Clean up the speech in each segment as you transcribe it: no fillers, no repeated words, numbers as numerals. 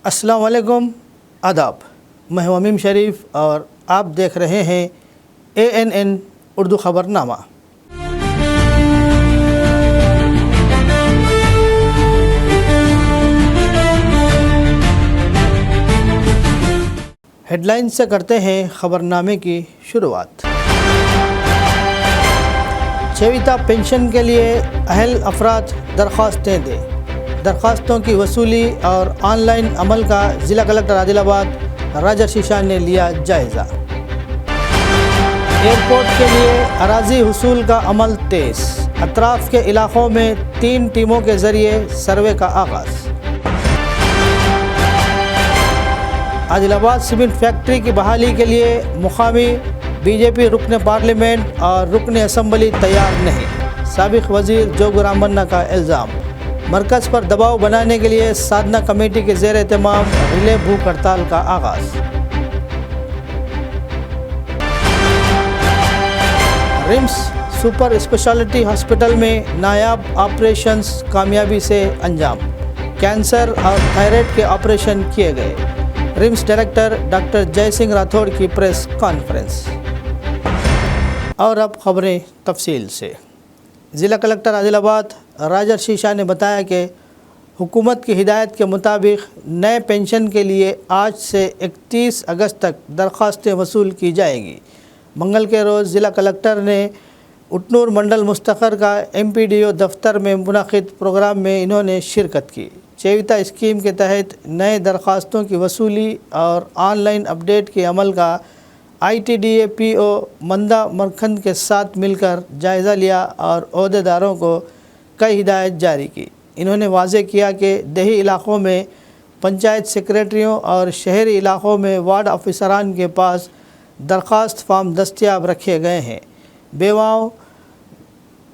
अस्सलाम वालेकुम, आदाब। मैं हूं अमीम शरीफ और आप देख रहे हैं ANN उर्दू ख़बरनामा। हेडलाइन से करते हैं ख़बरनामे की शुरुआत। छेवीता पेंशन के लिए अहल अफराद दरख्वास्तें दें। दरख्वास्तों की वसूली और ऑनलाइन अमल का ज़िला कलेक्टर आदिलाबाद राजर्षि शाह ने लिया जायज़ा। एयरपोर्ट के लिए अराज़ी हुसूल का अमल तेज़। अतराफ़ के इलाक़ों में 3 टीमों के ज़रिए सर्वे का आगाज़। आदिलाबाद सीमेंट फैक्ट्री की बहाली के लिए मुकामी BJP रुकन पार्लियामेंट और रुकन असम्बली तैयार नहीं। साबिक़ वज़ीर जोगुर रामन्ना का इल्ज़ाम। मरकज़ पर दबाव बनाने के लिए साधना कमेटी के ज़ेर एहतमाम रिले भूख हड़ताल का आगाज़। रिम्स सुपर स्पेशलिटी हॉस्पिटल में नायाब ऑपरेशंस कामयाबी से अंजाम। कैंसर और थायराइड के ऑपरेशन किए गए। रिम्स डायरेक्टर डॉक्टर जय सिंह राठौड़ की प्रेस कॉन्फ्रेंस। और अब खबरें तफसील से। ज़िला कलेक्टर आदिलाबाद राजर्षि शाह ने बताया कि हुकूमत की हिदायत के मुताबिक नए पेंशन के लिए आज से 31 अगस्त तक दरख्वास्तें वसूल की जाएगी। मंगल के रोज़ ज़िला कलेक्टर ने उटनूर मंडल मुस्तक़र का MPDO दफ्तर में मुनक़िद प्रोग्राम में इन्होंने शिरकत की। चेविता स्कीम के तहत नए दरख्वास्तों की वसूली और ऑनलाइन अपडेट के अमल का ITDA PO मंदा मरखंद के साथ मिलकर जायज़ा लिया और ओहदेदारों को कई हिदायत जारी की। इन्होंने वाज़ेह किया कि देही इलाक़ों में पंचायत सेक्रेटरियों और शहरी इलाक़ों में वार्ड ऑफिसरान के पास दरख्वास्त फार्म दस्तयाब रखे गए हैं। बेवाओं,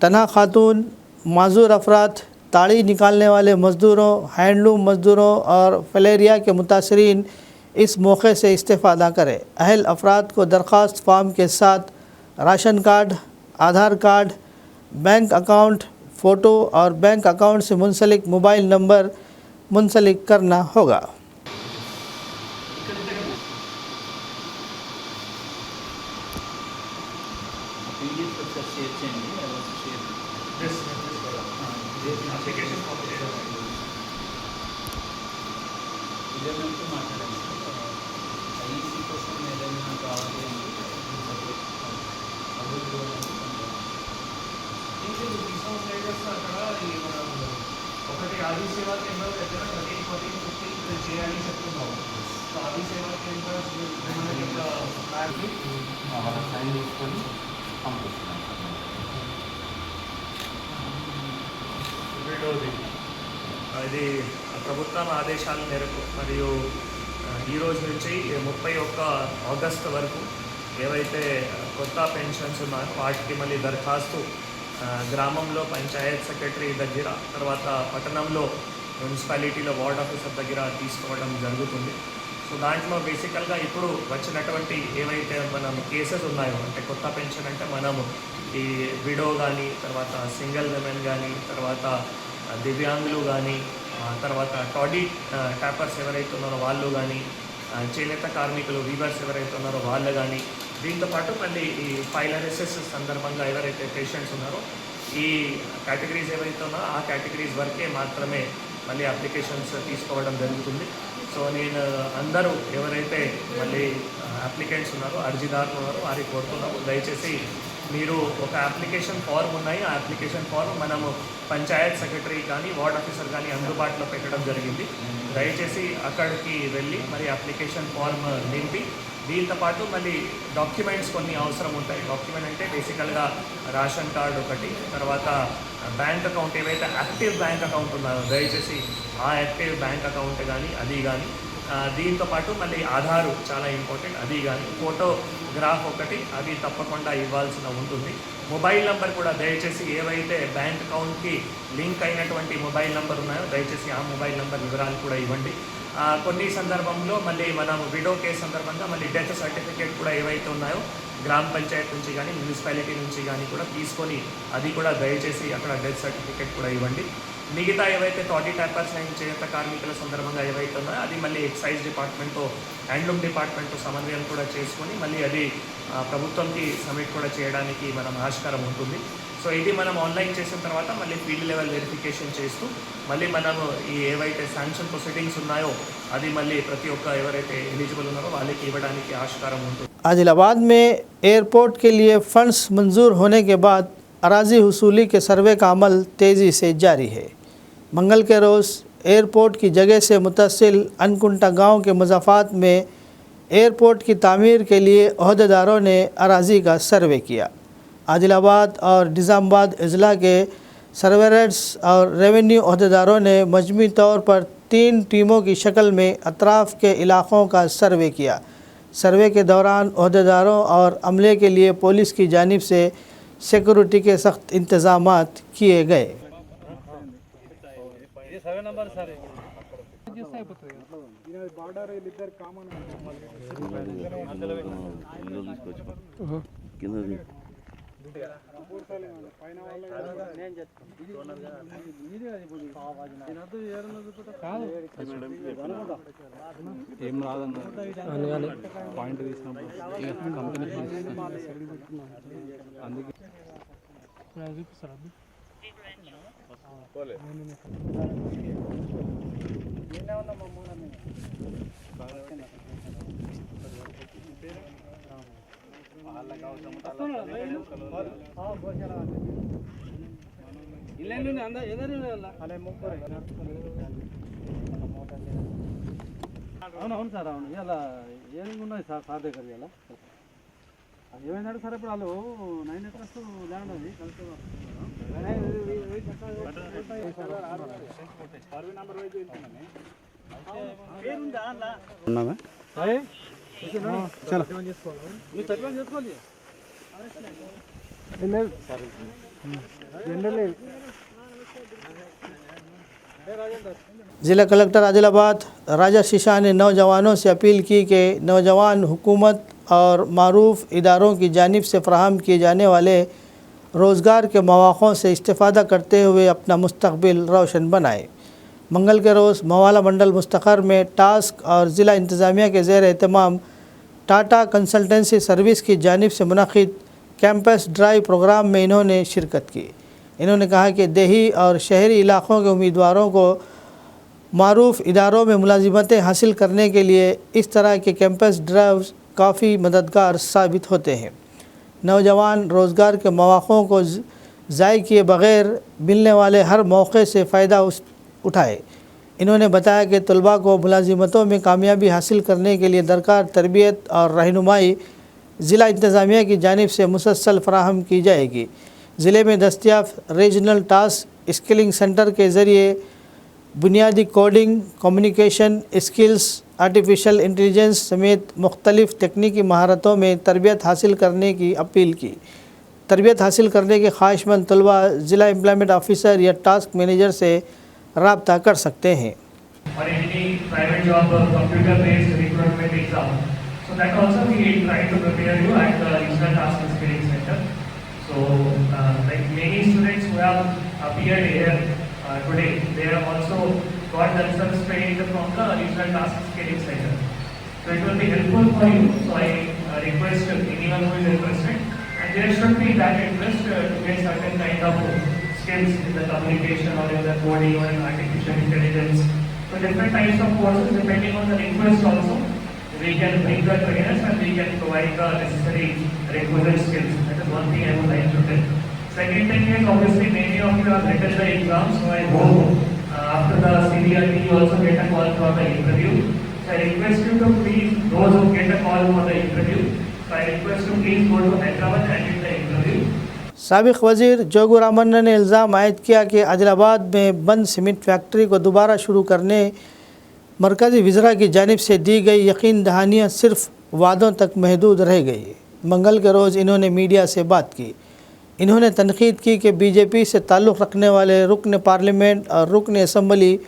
तन्हा खातून, माजूर अफराद, ताड़ी निकालने वाले मज़दूरों, हैंडलूम मज़दूरों और फलेरिया के मुतासरीन इस मौके से इस्तेफ़ादा करें। अहल अफराद को दरख्वास्त फार्म के साथ राशन कार्ड, आधार कार्ड, बैंक अकाउंट फ़ोटो और बैंक अकाउंट से मुंसलिक मोबाइल नंबर मुंसलिक करना होगा। ఒకటి ఆది సేవా కేంద్రం దగ్గర 13-14-15 చేయాలి చెప్తున్నాము. సో ఆది సేవా కేంద్రం వాళ్ళ సైన్ తీసుకొని పంపిస్తున్నాం. రెండవది ఇది ప్రభుత్వం ఆదేశాల మేరకు మరియు ఈ రోజు నుంచి 31 ఆగస్టు వరకు ఏవైతే కొత్త పెన్షన్స్ ఉన్నాయో వాటికి మళ్ళీ దరఖాస్తు గ్రామంలో పంచాయత్ సెక్రటరీ దగ్గర, తర్వాత పట్టణంలో మున్సిపాలిటీలో వార్డ్ ఆఫీసర్ దగ్గర తీసుకోవడం జరుగుతుంది. సో దాంట్లో బేసికల్గా ఇప్పుడు వచ్చినటువంటి ఏవైతే మనం కేసెస్ ఉన్నాయో, అంటే కొత్త పెన్షన్ అంటే మనము ఈ విడో కానీ, తర్వాత సింగిల్ విమెన్ కానీ, తర్వాత దివ్యాంగులు కానీ, తర్వాత టాడీ ట్యాపర్స్ ఎవరైతే ఉన్నారో వాళ్ళు కానీ, చేనేత కార్మికులు వీవర్స్ ఎవరైతే ఉన్నారో వాళ్ళు కానీ, దీంతోపాటు మళ్ళీ ఈ ఫైల్ అనాలిసిస్ సందర్భంగా ఎవరైతే పేషెంట్స్ ఉన్నారో ఈ కేటగిరీస్ ఏవైతే ఉన్నారో ఆ కేటగిరీస్ వరకే మాత్రమే మళ్ళీ అప్లికేషన్స్ తీసుకోవడం జరుగుతుంది. సో నేను అందరూ ఎవరైతే మళ్ళీ అప్లికెంట్స్ ఉన్నారో, అర్జీదారులు ఉన్నారో వారికి కోరుతున్నాము, దయచేసి మీరు ఒక అప్లికేషన్ ఫార్మ్ ఉన్నాయి. ఆ అప్లికేషన్ ఫార్మ్ మనము పంచాయత్ సెక్రటరీ కానీ వార్డ్ ఆఫీసర్ కానీ అందుబాటులో పెట్టడం జరిగింది. దయచేసి అక్కడికి వెళ్ళి మరి అప్లికేషన్ ఫార్మ్ నింపి దీంతోపాటు మళ్ళీ డాక్యుమెంట్స్ కొన్ని అవసరం ఉంటాయి. డాక్యుమెంట్ అంటే బేసికల్గా రేషన్ కార్డు ఒకటి, తర్వాత బ్యాంక్ అకౌంట్ ఏవైతే యాక్టివ్ బ్యాంక్ అకౌంట్ ఉన్నాయో దయచేసి ఆ యాక్టివ్ బ్యాంక్ అకౌంట్ కానీ అది కానీ, దీంతోపాటు మళ్ళీ ఆధారు చాలా ఇంపార్టెంట్, అది కానీ ఫోటోగ్రాఫ్ ఒకటి అది తప్పకుండా ఇవ్వాల్సిన ఉంటుంది. మొబైల్ నెంబర్ కూడా దయచేసి ఏవైతే బ్యాంక్ అకౌంట్కి లింక్ అయినటువంటి మొబైల్ నెంబర్ ఉన్నాయో దయచేసి ఆ మొబైల్ నెంబర్ వివరాలు కూడా ఇవ్వండి. కొన్ని సందర్భంలో మళ్ళీ మనం విడో కేసు సందర్భంగా మళ్ళీ డెత్ సర్టిఫికేట్ కూడా ఏవైతే ఉన్నాయో గ్రామ పంచాయత్ నుంచి కానీ మున్సిపాలిటీ నుంచి కానీ కూడా తీసుకొని అది కూడా దయచేసి అక్కడ డెత్ సర్టిఫికేట్ కూడా ఇవ్వండి. మిగతా ఏవైతే టాటీ ట్యాపర్స్ అండ్ చేనేత కార్మికుల సందర్భంగా ఏవైతే ఉన్నాయో అది మళ్ళీ ఎక్సైజ్ డిపార్ట్మెంట్తో హ్యాండ్లూమ్ డిపార్ట్మెంట్తో సమన్వయం కూడా చేసుకొని మళ్ళీ అది ప్రభుత్వంకి సబ్మిట్ కూడా చేయడానికి మనం ఆస్కారం ఉంటుంది. సో ఇది మనం ఆన్లైన్ చేసిన తర్వాత మళ్ళీ ఫీల్డ్ లెవెల్ వెరిఫికేషన్ చేస్తూ మళ్ళీ మనము ఈ ఏవైతే శాంక్షన్ ప్రొసీడింగ్స్ ఉన్నాయో అది మళ్ళీ ప్రతి ఒక్క ఎవరైతే ఎలిజిబుల్ ఉన్నారో వాళ్ళకి ఇవ్వడానికి ఆస్కారం ఉంటుంది. आदिलाबाद में एयरपोर्ट के लिए फंड्स मंजूर होने के बाद अराजी हुसूली के सर्वे का अमल तेज़ी से जारी है. मंगल के रोज़ एयरपोर्ट की जगह से मुतसिल अनकुंटा गांव के मज़ाफ़ात में एयरपोर्ट की तामीर के लिए अहदेदारों ने अराजी का सर्वे किया. आदिलाबाद और निज़ामाबाद अजला के सर्वेयर्स और रेवेन्यू अहदेदारों ने मजमूई तौर पर 3 टीमों की शक्ल में अतराफ़ के इलाक़ों का सर्वे किया. सर्वे के दौरान अहदेदारों और अमले के लिए पुलिस की जानिब से सिक्योरिटी के सख्त इंतज़ामात किए गए. ఏం రాదన్న పాయింట్ తీసినప్పుడు కంపెనీ అందుకే అవునవును సార్ అవును ఇలా ఏమి ఉన్నాయి సార్ సార్ దగ్గర ఇలా అది ఏమైందంటే సార్ ఇప్పుడు వాళ్ళు 9 acres ల్యాండ్ అది ज़िला कलेक्टर आदिलाबाद राजा शीशा ने नौजवानों से अपील की कि नौजवान हुकूमत और मारूफ इदारों की जानिब से फ़राहम किए जाने वाले रोज़गार के मौक़ों से इस्तेफ़ादा करते हुए अपना मुस्तक़बिल रोशन बनाए. मंगल के रोज़ मवाला मंडल मुस्तक़र में टास्क और ज़िला इंतज़ामिया के ज़ेर एहतमाम टाटा कंसल्टेंसी सर्विस की जानिब से मुनक़िद कैंपस ड्राइव प्रोग्राम में इन्होंने शिरकत की. इन्होंने कहा कि देही और शहरी इलाक़ों के उम्मीदवारों को मारूफ इदारों में मुलाजिमतें हासिल करने के लिए इस तरह के कैंपस ड्राइव काफ़ी मददगार साबित होते हैं. नौजवान रोज़गार के मौक़ों को ज़ाय किए बग़ैर मिलने वाले हर मौके से फ़ायदा उठाए. इन्होंने बताया कि तलबा को मुलाजिमतों में कामयाबी हासिल करने के लिए दरकार तरबियत और रहनुमाई ज़िला इंतज़ामिया की जानिब से मुसलसल फ़राहम की जाएगी. ज़िले में दस्तयाब रीजनल टास्क स्किलिंग सेंटर के ज़रिए बुनियादी coding, communication skills, artificial intelligence समेत मुख्तलिफ़ तकनीकी महारतों में तरबियत हासिल करने की अपील की. तरबियत हासिल करने के ख्वाहिशमंद तलबा ज़िला एम्प्लॉयमेंट ऑफिसर या टास्क मैनेजर से रब्ता कर सकते हैं. or any private job or computer based recruitment exam. So that also we try to prepare you at the Regional Task and Skilling Center. So like many students who have appeared here today, they have also got themselves trained from the Regional Task and Skilling Center. So it will be helpful for you. So I request anyone who is interested, and there should be that interest to get certain kind of skills in the communication or in the coding or in artificial intelligence. So different types of courses depending on the request also. We can bring the trainers and we can provide the necessary requisite skills. That is one thing I would like to tell. Second thing is obviously many of you have written the exam, so I hope after the CDRT you also get a call for the interview. So I request you to please, those who get a call for the interview, so I request you please go to Hyderabad and get the interview. साबिक़ वज़ीर जोगू रामन्ना ने इल्ज़ाम आयद किया कि आदिलाबाद में बंद cement factory को दोबारा शुरू करने मरकज़ी वज़रा की जानिब से दी गई यकीन दहानियाँ सिर्फ वादों तक महदूद रह गई. मंगल के रोज़ इन्होंने मीडिया से बात की. इन्होंने तनक़ीद की कि बीजेपी से ताल्लुक़ रखने वाले रुकन पार्लियामेंट और रुकन असम्बली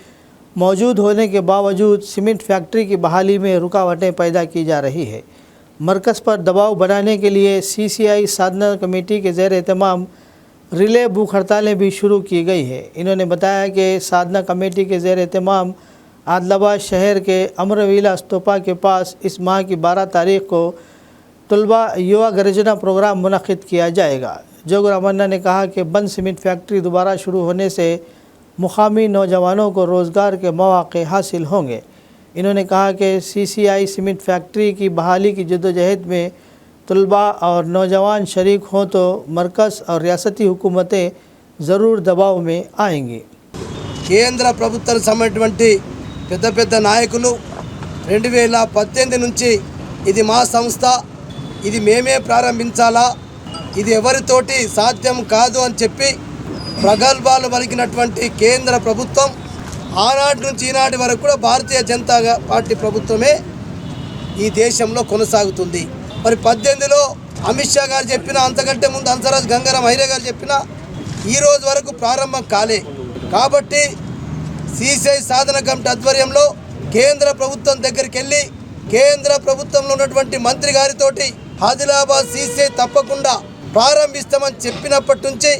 मौजूद होने के बावजूद सीमेंट फैक्ट्री की बहाली में रुकावटें पैदा की जा रही है. मरकज़ पर दबाव बनाने के लिए CCI साधना कमेटी के ज़ेर एहतमाम रिले भूख हड़तालें भी शुरू की गई है। इन्होंने बताया कि साधना कमेटी के ज़ेर एहतमाम आदिलाबाद शहर के अमरवीला स्तूपा के पास इस माह की 12 तारीख को तलबा युवा गर्जना प्रोग्राम मुनक़िद किया जाएगा। जोगर अमन्ना ने कहा कि बंद सीमेंट फैक्ट्री दोबारा शुरू होने से मुकामी नौजवानों को रोज़गार के मौक़े हासिल होंगे। इन्होंने कहा कि CCI सीमेंट फैक्ट्री की बहाली की जद्दोजहद में तलबा और नौजवान शरीक हों तो मरकज़ और रियासती हुकूमतें ज़रूर दबाव में आएंगी। కేంద్ర ప్రభుత్వం సంబంధించినటువంటి పెద్ద పెద్ద నాయకులు 2018 నుంచి ఇది మా సంస్థ, ఇది మేమే ప్రారంభించాలా, ఇది ఎవరితోటి సాధ్యం కాదు అని చెప్పి ప్రగల్భాలు పలికినటువంటి కేంద్ర ప్రభుత్వం ఆనాటి నుంచి ఈనాటి వరకు కూడా భారతీయ జనతా పార్టీ ప్రభుత్వమే ఈ దేశంలో కొనసాగుతుంది. మరి 18లో అమిత్ షా గారు చెప్పిన, అంతకంటే ముందు హంసరాజ్ గంగారాం హైరే గారు చెప్పిన ఈ రోజు వరకు ప్రారంభం కాలే. కాబట్టి CCI సాధన కమిటీ ఆధ్వర్యంలో కేంద్ర ప్రభుత్వం దగ్గరికి వెళ్ళి కేంద్ర ప్రభుత్వంలో ఉన్నటువంటి మంత్రి గారితోటి ఆదిలాబాద్ CCI తప్పకుండా ప్రారంభిస్తామని చెప్పినప్పటి నుంచి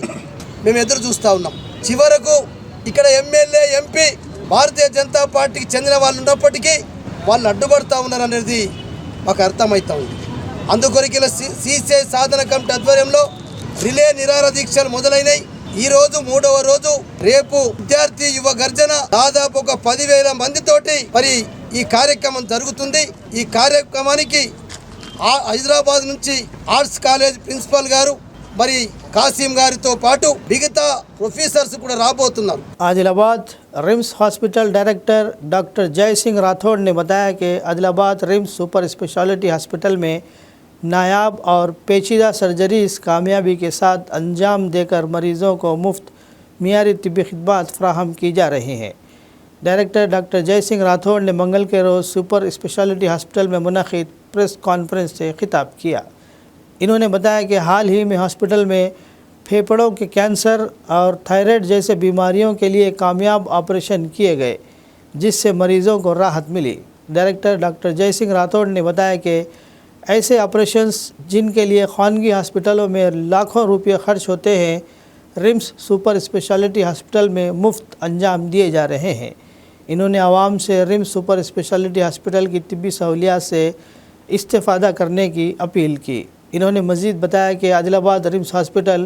మేము ఎదురు చూస్తూ ఉన్నాం. చివరకు ఇక్కడ ఎమ్మెల్యే ఎంపీ భారతీయ జనతా పార్టీకి చెందిన వాళ్ళు ఉన్నప్పటికీ వాళ్ళు అడ్డుపడుతూ ఉన్నారు అనేది మాకు అర్థమవుతూ ఉంది. అందుకొరకు CCI సాధన కమిటీ ఆధ్వర్యంలో రిలే నిరాహార దీక్షలు మొదలైనవి. ఈరోజు 3వ రోజు, రేపు విద్యార్థి యువ గర్జన దాదాపు ఒక 10,000 మందితోటి మరి ఈ కార్యక్రమం జరుగుతుంది. ఈ కార్యక్రమానికి హైదరాబాద్ నుంచి ఆర్ట్స్ కాలేజ్ ప్రిన్సిపల్ గారు మరి కాసిం గారితో పాటు మిగతా ప్రొఫెసర్స్ కూడా రాబోతున్నారు. Adilabad RIMS hospital director doctor जय सिंह राठौड़ ने बताया कि Adilabad RIMS super speciality hospital में नायाब और पेचीदा सर्जरीज कामयाबी के साथ अंजाम देकर मरीज़ों को मुफ्त मियारी तिब्बी खिदमत फ़राहम की जा रही हैं। डायरेक्टर डॉक्टर जय सिंह राठौड़ ने मंगल के रोज़ सुपर स्पेशलिटी हॉस्पिटल में मुनक़िद प्रेस कॉन्फ्रेंस से खिताब किया। इन्होंने बताया कि हाल ही में हॉस्पिटल में फेफड़ों के कैंसर और थायराइड जैसे बीमारियों के लिए कामयाब ऑपरेशन किए गए, जिससे मरीज़ों को राहत मिली। डायरेक्टर डॉक्टर जय सिंह राठौड़ ने बताया कि ऐसे ऑपरेशंस जिनके लिए खानगी हॉस्पिटलों में लाखों रुपये खर्च होते हैं, रिम्स सुपर स्पेशलिटी हॉस्पिटल में मुफ्त अंजाम दिए जा रहे हैं। इन्होंने आवाम से रिम्स सुपर स्पेशलिटी हॉस्पिटल की तिब्बी सहूलियात से इस्तेफ़ादा करने की अपील की। इन्होंने मज़ीद बताया कि Adilabad RIMS hospital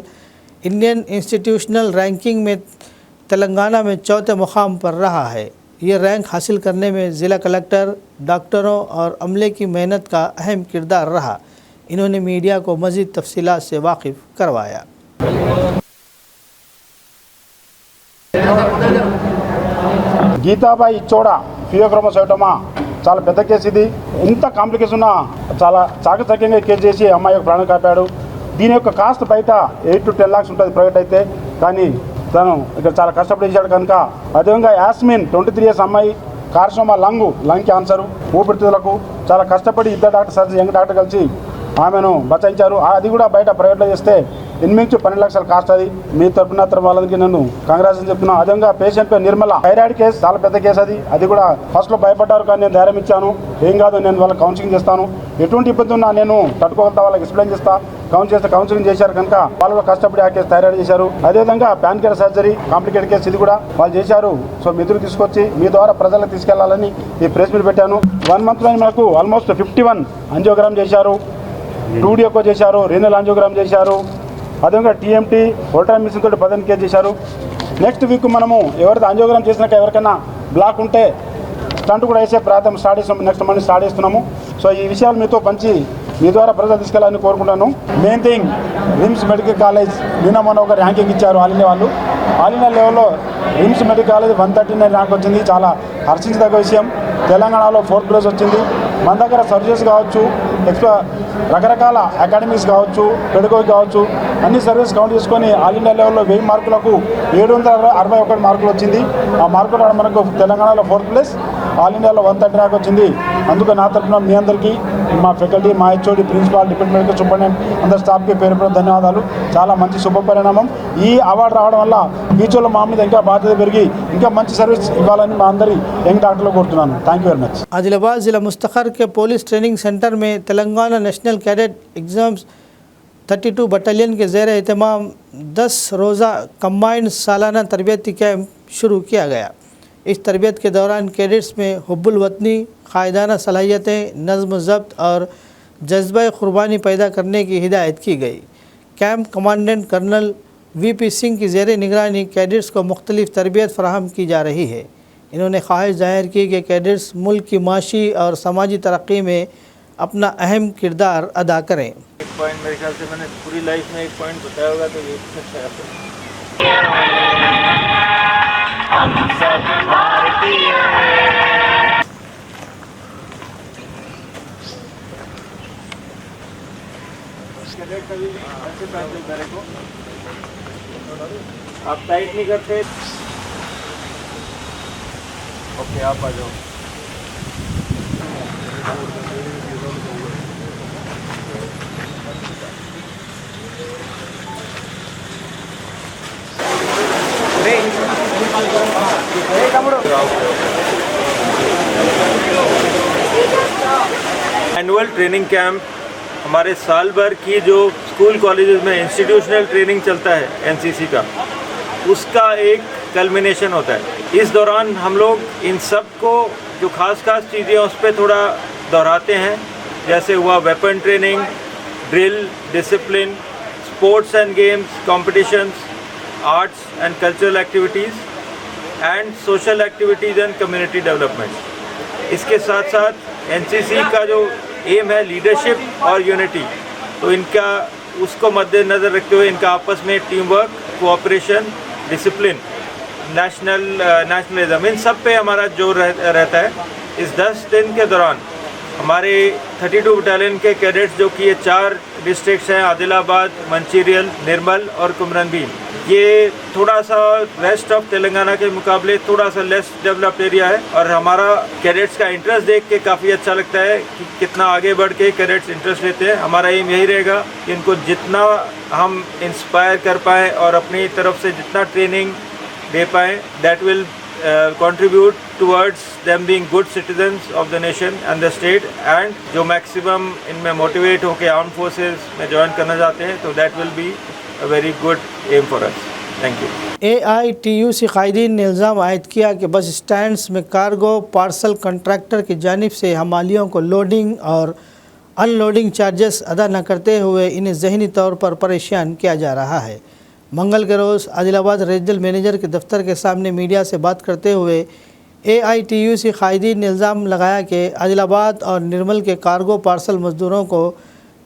Indian institutional ranking में तेलंगाना में 4थे मुकाम पर रहा है। ये रैंक हासिल करने में ज़िला कलेक्टर, डॉक्टरों और अमले की मेहनत का अहम किरदार रहा। इन्होंने मीडिया को मज़ीद तफसीलात से वाकिफ़ करवाया। గీతాబాయి ఇచ్చోడా ఫియోక్రోమోసైటోమా చాలా పెద్ద కేసు. ఇది ఇంత కాంప్లికేషన్ చాలా చాకచక్యంగా కేసు చేసి అమ్మాయి యొక్క ప్రాణం కాపాడు. దీని యొక్క కాస్ట్ బయట 8 to 10 lakhs ఉంటుంది ప్రైవేట్ అయితే, కానీ తను ఇక్కడ చాలా కష్టపడి చేశాడు కనుక. అదేవిధంగా యాస్మిన్ 23 years అమ్మాయి, కార్సినోమా లంగ్ క్యాన్సర్, ఊపిరితిత్తులకు చాలా కష్టపడి ఇద్దరు డాక్టర్ సర్జరీ యంగ్ డాక్టర్ కలిసి ఆమెను బచాయించారు. అది కూడా బయట ప్రైవేట్లో చేస్తే 8 నుంచి 12 లక్షల కాస్ట్. అది మీ తరఫున వాళ్ళకి నేను కంగ్రాచులేషన్ చెప్తున్నాను. అదేవిధంగా పేషెంట్ పేరు నిర్మల, థైరాయిడ్ కేసు, చాలా పెద్ద కేసు. అది కూడా ఫస్ట్లో భయపడ్డారు, కానీ నేను ధైర్యం ఇచ్చాను. ఏం కాదు, నేను వాళ్ళకి కౌన్సిలింగ్ చేస్తాను, ఎటువంటి ఇబ్బంది ఉన్నా నేను తట్టుకోగలుగుతా, వాళ్ళకి ఎక్స్ప్లెయిన్ చేస్తా. కౌన్సిలింగ్ చేశారు కనుక వాళ్ళు కూడా కష్టపడి ఆ కేసు థైరాయిడ్ చేశారు. అదేవిధంగా ప్యాన్కేర్ సర్జరీ కాంప్లికేటెడ్ కేసు, ఇది కూడా వాళ్ళు చేశారు. సో మిత్రులు తీసుకొచ్చి మీ ద్వారా ప్రజలకు తీసుకెళ్లాలని ఈ ప్రెస్ మీట్ పెట్టాను. 1 monthలో మనకు ఆల్మోస్ట్ 51 యాంజియోగ్రామ్ చేశారు, 2D ఎక్కువ చేశారు, రీనల్ యాంజియోగ్రామ్ చేశారు. అదేవిధంగా TMT ఓల్ట్రామ్ మిషన్ తోటి 15 కేసు చేశారు. నెక్స్ట్ వీక్ మనము ఎవరైతే యాంజియోగ్రామ్ చేసినాక ఎవరికైనా బ్లాక్ ఉంటే స్టంట్ కూడా వేసే ప్రయత్నం స్టార్ట్ చేస్తాము. నెక్స్ట్ మంత్ స్టార్ట్ చేస్తున్నాము. సో ఈ విషయాలు మీతో పంచి మీ ద్వారా ప్రజలు తీసుకెళ్ళాలని కోరుకుంటాను. Main thing, RIMS medical college నిన్న మొన్న ఒక ర్యాంకింగ్ ఇచ్చారు ఆల్ ఇండియా వాళ్ళు. ఆల్ ఇండియా లెవెల్లో రిమ్స్ మెడికల్ కాలేజ్ 139 ర్యాంక్ వచ్చింది. చాలా హర్షించదగ్గ విషయం. తెలంగాణలో 4th place వచ్చింది. మన దగ్గర సర్వీసెస్ కావచ్చు, రకరకాల అకాడమిక్స్ కావచ్చు, పెడగోగి కావచ్చు, అన్ని సర్వీస్ కౌంట్ చేసుకొని ఆల్ ఇండియా లెవెల్లో 1000 మార్కులకు 761 మార్కులు వచ్చింది. ఆ మార్కులు మనకు తెలంగాణలో 4th place, ఆల్ ఇండియాలో 130 ర్యాంక్ వచ్చింది. అందుకు నా తరఫున మీ అందరికీ, మా ఫ్యాకల్టీ, మా HOD, principal, deputy medical superintendent, అందరు స్టాఫ్కి పేరు ధన్యవాదాలు. చాలా మంచి శుభ పరిణామం. ఈ అవార్డు రావడం వల్ల ఫ్యూచర్లో మా మీద ఇంకా బాధ్యత పెరిగి ఇంకా మంచి సర్వీస్ ఇవ్వాలని మా అందరి యంగ్ డాక్టర్లు కోరుతున్నాను. Thank you very much. Adilabad ज़िला मुस्तखर के पुलिस ट्रेनिंग सेंटर में Telangana national cadet exams 32 battalion के ज़ेर एहतमाम 10 रोज़ा कम्बाइंड सालाना तरबियती कैंप शुरू किया गया। इस तरबियत के दौरान कैडेट्स में हुब्बुल वतनी, कायदाना सलाहियतें, नज़्म ज़ब्त और जज्बा क़ुरबानी पैदा करने की हिदायत की गई। Camp commandant colonel VP Singh की ज़ेर निगरानी कैडेट्स को मुख्तलिफ़ तरबियत फ़राहम की जा रही है। इन्होंने ख्वाहिश ज़ाहिर की कि कैडेट्स मुल्क की माशी और समाजी तरक्की में अपना अहम किरदार अदा करें। एक पॉइंट मेरे ख्याल से मैंने पूरी लाइफ में एक पॉइंट बताया होगा तो ये अच्छा है। आप टाइट नहीं करते। ओके आप आ जाओ। एनुअल ट्रेनिंग कैंप हमारे साल भर की जो स्कूल कॉलेजेस में इंस्टीट्यूशनल ट्रेनिंग चलता है एनसीसी का, उसका एक कल्मिनेशन होता है। इस दौरान हम लोग इन सब को जो खास चीज़ें उस पर थोड़ा दोहराते हैं, जैसे हुआ weapon training, drill, discipline, sports and games, competitions, arts and cultural activities and social activities and community development. इसके साथ साथ एनसीसी का जो एम है लीडरशिप और यूनिटी, तो इनका उसको मद्देनज़र रखते हुए इनका आपस में team work, cooperation, discipline, nationalism, इन सब पे हमारा जोर रहता है। इस 10 दिन के दौरान हमारे 32 बटालियन के कैडेट्स, जो कि ये 4 डिस्ट्रिक्ट्स हैं, आदिलाबाद, मंचिरियल, निर्मल और कुमरनबीन, ये थोड़ा सा रेस्ट ऑफ तेलंगाना के मुकाबले थोड़ा सा लेस डेवलप्ड एरिया है। और हमारा कैडेट्स का इंटरेस्ट देख के काफ़ी अच्छा लगता है कि कितना आगे बढ़ के कैडेट्स इंटरेस्ट लेते हैं। हमारा एम यही रहेगा कि इनको जितना हम इंस्पायर कर पाएँ और अपनी तरफ से जितना ट्रेनिंग दे पाएँ, that will contribute towards them being good citizens of the nation and the state, and जो maximum इनमें motivate होके armed forces में join करना चाहते हैं, तो that will be a very good aim for us. Thank you. AITUC कायदीन ने इल्ज़ाम आयद किया कि बस स्टैंड्स में कार्गो पार्सल कंट्रैक्टर की जानिब से हमालियों को लोडिंग और अनलोडिंग चार्जेस अदा न करते हुए इन्हें ज़हनी तौर पर परेशान किया जा रहा है। मंगल के रोज़ आदिलाबाद रीजनल मैनेजर के दफ्तर के सामने मीडिया से बात करते हुए AITUC कायदीन ने इल्ज़ाम लगाया कि आदिलाबाद और निर्मल के कार्गो पार्सल मज़दूरों को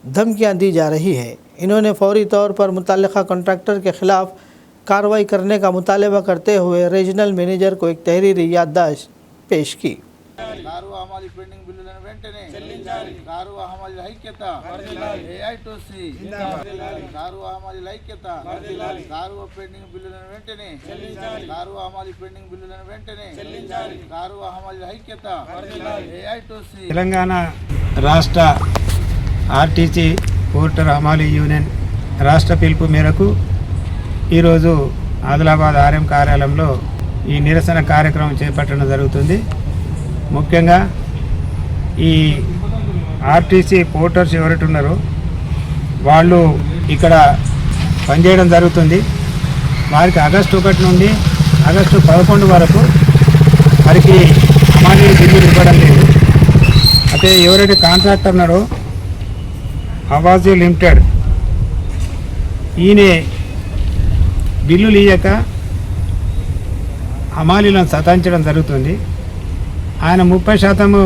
धमकियां दी जा रही है। इन्होंने फौरी तौर पर मुतल्लिक़ा कॉन्ट्रैक्टर के ख़िलाफ़ कार्रवाई करने का मुतालबा करते हुए रीजनल मैनेजर को एक तहरीरी याददाश्त पेश की। తెలంగాణ రాష్ట్ర ఆర్టీసీ పోర్టర్ హమాలీ యూనియన్ రాష్ట్ర పిలుపు మేరకు ఈరోజు ఆదిలాబాద్ ఆర్ఎం కార్యాలయంలో ఈ నిరసన కార్యక్రమం చేపట్టడం జరుగుతుంది। ముఖ్యంగా ఈ ఆర్టీసీ పోర్టర్స్ ఎవరైతే ఉన్నారో వాళ్ళు ఇక్కడ పనిచేయడం జరుగుతుంది। వారికి ఆగస్టు 1 నుండి ఆగస్టు 11 వరకు వారికి హమాలీ బిల్లులు ఇవ్వడం లేదు। అయితే ఎవరైతే కాంట్రాక్టర్ ఉన్నారో ఆవాజీ లిమిటెడ్, ఈయన బిల్లులు ఇయ్యక హమాలీలను సతాయించడం జరుగుతుంది। ఆయన 30%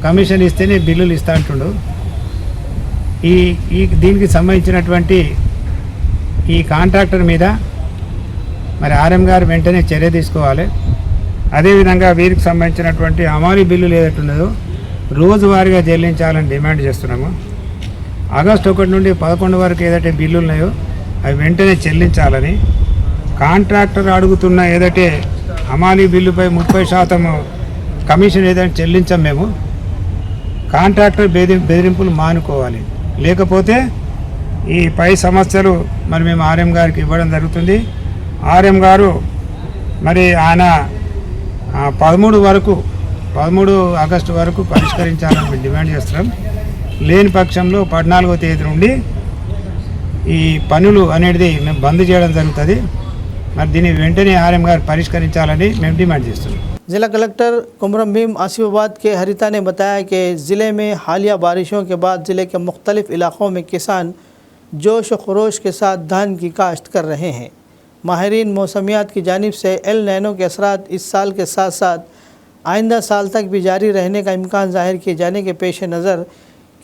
కమిషన్ ఇస్తేనే బిల్లులు ఇస్తా అంటుండు। దీనికి సంబంధించినటువంటి ఈ కాంట్రాక్టర్ మీద మరి ఆర్ఎం గారు వెంటనే చర్య తీసుకోవాలి। అదేవిధంగా వీరికి సంబంధించినటువంటి హమాలీ బిల్లులు ఏదైతే ఉన్నదో రోజువారీగా చెల్లించాలని డిమాండ్ చేస్తున్నాము। ఆగస్టు 1 నుండి 11 వరకు ఏదైతే బిల్లులు ఉన్నాయో అవి వెంటనే చెల్లించాలని, కాంట్రాక్టర్ అడుగుతున్న ఏదైతే హమాలీ బిల్లుపై 30% కమిషన్ ఏదైనా చెల్లించాం మేము, కాంట్రాక్టర్ బెదిరింపులు మానుకోవాలి। లేకపోతే ఈ పై సమస్యలు మరి మేము ఆర్ఎం గారికి ఇవ్వడం జరుగుతుంది। ఆర్ఎం గారు మరి ఆయన 13 ఆగస్టు వరకు పరిష్కరించాలని డిమాండ్ చేస్తున్నాం। లేని పక్షంలో 14వ తేదీ నుండి ఈ పనులు అనేది మేము బంద్ చేయడం జరుగుతుంది. మరి దీన్ని వెంటనే ఆర్ఎం గారు పరిష్కరించాలని మేము డిమాండ్ చేస్తున్నాం. जिला कलेक्टर कुमरम भीम आसिफाबाद के हरिता ने बताया कि ज़िले में हालिया बारिशों के बाद ज़िले के मुख्तलिफ इलाक़ों में किसान जोश व खरोश के साथ धान की काश्त कर रहे हैं. माहिरीन मौसमियात की जानिब से एल नैनो के असरात इस साल के साथ साथ आइंदा साल तक भी जारी रहने का इम्कान ज़ाहिर किए जाने के पेश नज़र